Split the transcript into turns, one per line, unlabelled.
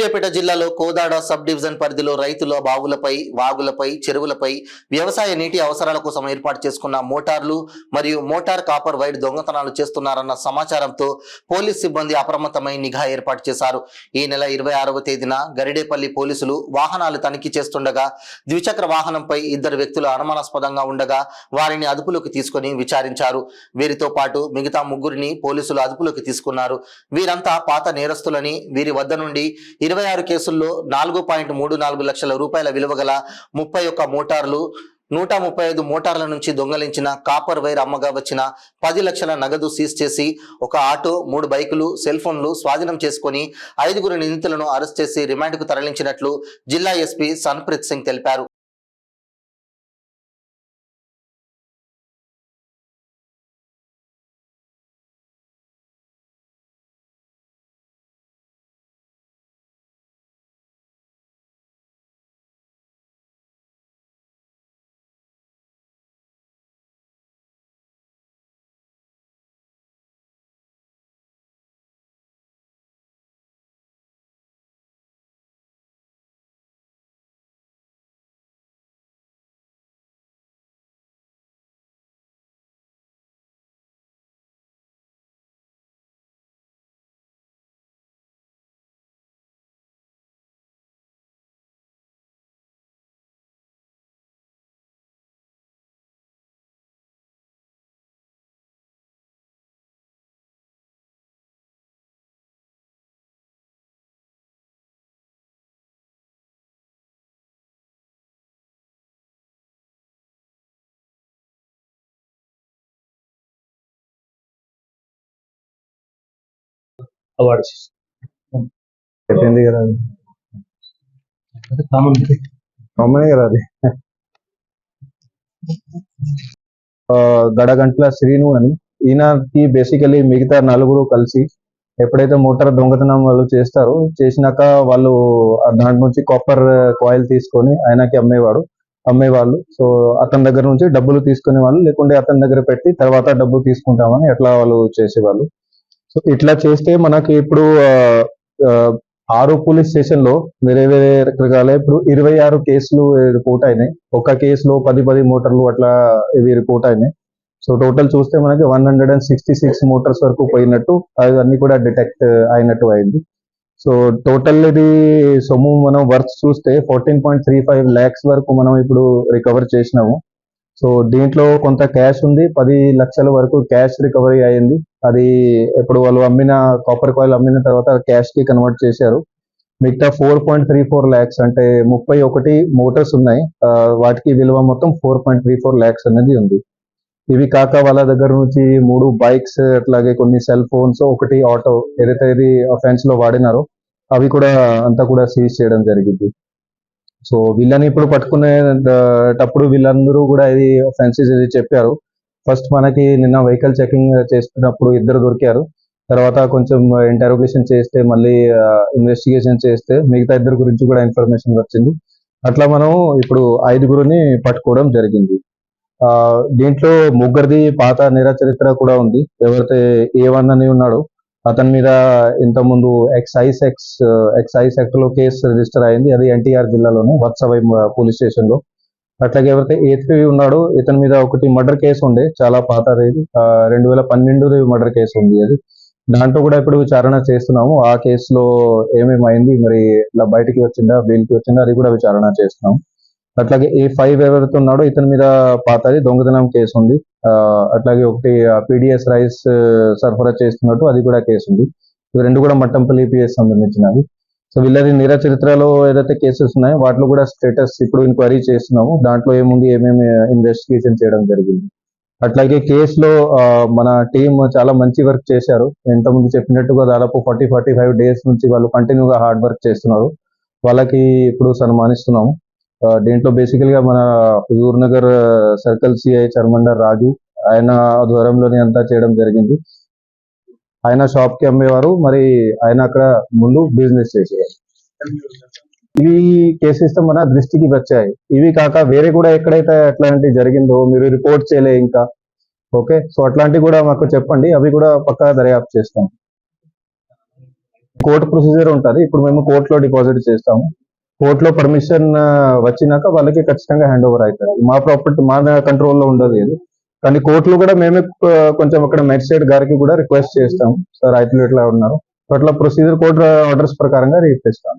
సూర్యాపేట జిల్లాలో Kodad sub division పరిధిలో రైతుల బావులపై, వాగులపై, చెరువులపై వ్యవసాయ నీటి అవసరాల కోసం ఏర్పాటు చేసుకున్న మోటార్లు మరియు మోటార్ కాపర్ వైర్ దొంగతనాలు చేస్తున్నారన్న సమాచారంతో పోలీస్ సిబ్బంది అప్రమత్తమై నిఘా ఏర్పాటు చేశారు. ఈ నెల 26వ తేదీన గరిడేపల్లి పోలీసులు వాహనాలు తనిఖీ చేస్తుండగా ద్విచక్ర వాహనంపై ఇద్దరు వ్యక్తులు అనుమానాస్పదంగా ఉండగా వారిని అదుపులోకి తీసుకుని విచారించారు. వీరితో పాటు మిగతా ముగ్గురిని పోలీసులు అదుపులోకి తీసుకున్నారు. వీరంతా పాత నేరస్తులని, వీరి వద్ద నుండి 26 కేసుల్లో 4.34 లక్షల రూపాయల విలువ గల 31 మోటార్లు, 135 మోటార్ల నుంచి దొంగలించిన కాపర్ వైర్ అమ్మగా వచ్చిన 10 లక్షల నగదు సీజ్ చేసి ఒక ఆటో, 3 బైకులు, సెల్ ఫోన్లు స్వాధీనం చేసుకుని 5 నిందితులను అరెస్ట్ చేసి రిమాండ్కు తరలించినట్లు జిల్లా ఎస్పీ సన్ప్రీత్ సింగ్ తెలిపారు.
అవార్డ్స్ చెప్పింది కదా, కామన్ కదా అది. గడగంట్ల శ్రీను అని, ఈయనకి బేసికలీ మిగతా నలుగురు కలిసి ఎప్పుడైతే మోటార్ దొంగతనం వాళ్ళు చేస్తారో, చేసినాక వాళ్ళు దాంట్ నుంచి కాపర్ కాయిల్ తీసుకొని ఆయనకి అమ్మేవాళ్ళు. సో అతని దగ్గర నుంచి డబ్బులు తీసుకునే వాళ్ళు, లేకుంటే అతని దగ్గర పెట్టి తర్వాత డబ్బు తీసుకుంటామని ఎట్లా వాళ్ళు చేసేవాళ్ళు. సో ఇట్లా చేస్తే మనకి ఇప్పుడు 6 పోలీస్ స్టేషన్ లో వేరే వేరే రకాల ఇప్పుడు 26 కేసులు రిపోర్ట్ అయినాయి. ఒక కేసులో 10 మోటార్లు అట్లా ఇవి రిపోర్ట్ అయినాయి. సో టోటల్ చూస్తే మనకి 166 మోటార్స్ వరకు పోయినట్టు, అవన్నీ కూడా డిటెక్ట్ అయినట్టు అయింది. సో టోటల్ ఇది సొమ్ము మనం వర్త్ చూస్తే 14.35 lakhs వరకు మనం ఇప్పుడు రికవర్ చేసినాము. సో దీంట్లో కొంత క్యాష్ ఉంది, 10 లక్షల వరకు క్యాష్ రికవరీ అయింది. అది ఇప్పుడు వాళ్ళు అమ్మిన కాపర్ కాయిల్ అమ్మిన తర్వాత క్యాష్ కి కన్వర్ట్ చేశారు. మిగతా 4.34 lakhs అంటే 31 మోటార్స్ ఉన్నాయి, వాటికి విలువ మొత్తం 4.34 lakhs అనేది ఉంది. ఇవి కాక వాళ్ళ దగ్గర నుంచి 3 బైక్స్, అట్లాగే కొన్ని సెల్ ఫోన్స్, 1 ఆటో ఏదైతే ఇది అఫెన్స్ లో వాడినారో అవి కూడా అంతా కూడా సీజ్ చేయడం జరిగింది. సో వీళ్ళని ఇప్పుడు పట్టుకునేటప్పుడు వీళ్ళందరూ కూడా ఇది అఫెన్సెస్ ఇది చెప్పారు. ఫస్ట్ మనకి నిన్న వెహికల్ చెకింగ్ చేస్తున్నప్పుడు 2 దొరికారు. తర్వాత కొంచెం ఇంటరోగేషన్ చేస్తే, మళ్ళీ ఇన్వెస్టిగేషన్ చేస్తే మిగతా 2 గురించి కూడా ఇన్ఫర్మేషన్ వచ్చింది. అట్లా మనం ఇప్పుడు 5 పట్టుకోవడం జరిగింది. దీంట్లో 3 పాత నేర చరిత్ర కూడా ఉంది. ఎవరైతే A1 అని ఉన్నాడో అతని మీద ఇంతకుముందు ఎక్సైజ్ యాక్ట్ లో కేసు రిజిస్టర్ అయింది. అది ఎన్టీఆర్ జిల్లాలోనే వత్సవై పోలీస్ స్టేషన్ లో. అట్లాగే ఎవరైతే A3 ఉన్నాడో ఇతని మీద ఒకటి మర్డర్ కేసు ఉండే, చాలా పాతది, 2012 మర్డర్ కేసు ఉంది. అది దాంట్లో కూడా ఇప్పుడు విచారణ చేస్తున్నాము. ఆ కేసులో ఏమేమైంది, మరి ఇలా బయటికి వచ్చిందా, బెయిల్కి వచ్చిందా, అది కూడా విచారణ చేస్తున్నాము. అట్లాగే A5 ఎవరైతే ఉన్నాడో ఇతని మీద పాతది దొంగతనం కేసు ఉంది. అట్లాగే ఒకటి PDS రైస్ సరఫరా చేస్తున్నట్టు అది కూడా కేసు ఉంది. ఇవి 2 కూడా మట్టంపల్లి PS సంబంధించినవి. సో వీళ్ళది నేర చరిత్రలో ఏదైతే కేసెస్ ఉన్నాయో వాటిలో కూడా స్టేటస్ ఇప్పుడు ఎంక్వైరీ చేస్తున్నాము. దాంట్లో ఏమేమి ఇన్వెస్టిగేషన్ చేయడం జరిగింది. అట్లాగే కేసులో మన టీం చాలా మంచి వర్క్ చేశారు. ఇంతకుముందు చెప్పినట్టుగా దాదాపు 40-45 డేస్ నుంచి వాళ్ళు కంటిన్యూగా హార్డ్ వర్క్ చేస్తున్నారు. వాళ్ళకి ఇప్పుడు సన్మానిస్తున్నాము. దీంట్లో బేసికల్ గా మన హుజూర్ నగర్ సర్కిల్ సిఐ చర్మండర్ రాజు, ఆయన ఆధ్వర్యంలోనే అంతా చేయడం జరిగింది. ఆయన షాప్ కి అమ్మేవారు, మరి ఆయన అక్కడ ముందు బిజినెస్ చేసేవారు. ఈ కేసెస్ మన దృష్టికి వచ్చాయి. ఇవి కాక వేరే కూడా ఎక్కడైతే అట్లాంటి జరిగిందో మీరు రిపోర్ట్ చేయలే ఇంకా, ఓకే, సో అట్లాంటివి కూడా మాకు చెప్పండి, అవి కూడా పక్కా దర్యాప్తు చేస్తాం. కోర్టు ప్రొసీజర్ ఉంటుంది. ఇప్పుడు మేము కోర్టులో డిపాజిట్ చేస్తాము. కోర్టులో పర్మిషన్ వచ్చినాక వాళ్ళకి ఖచ్చితంగా హ్యాండ్ ఓవర్ అవుతుంది. మా ప్రాపర్టీ మా కంట్రోల్లో ఉండదు ఇది. కానీ కోర్టులో కూడా మేమే కొంచెం అక్కడ మెజిస్ట్రేట్ గారికి కూడా రిక్వెస్ట్ చేస్తాం, సార్ రైతులు ఇట్లా ఉన్నారు, అట్లా ప్రొసీజర్ కోర్టు ఆర్డర్స్ ప్రకారంగా రిజిస్టర్ చేస్తాం.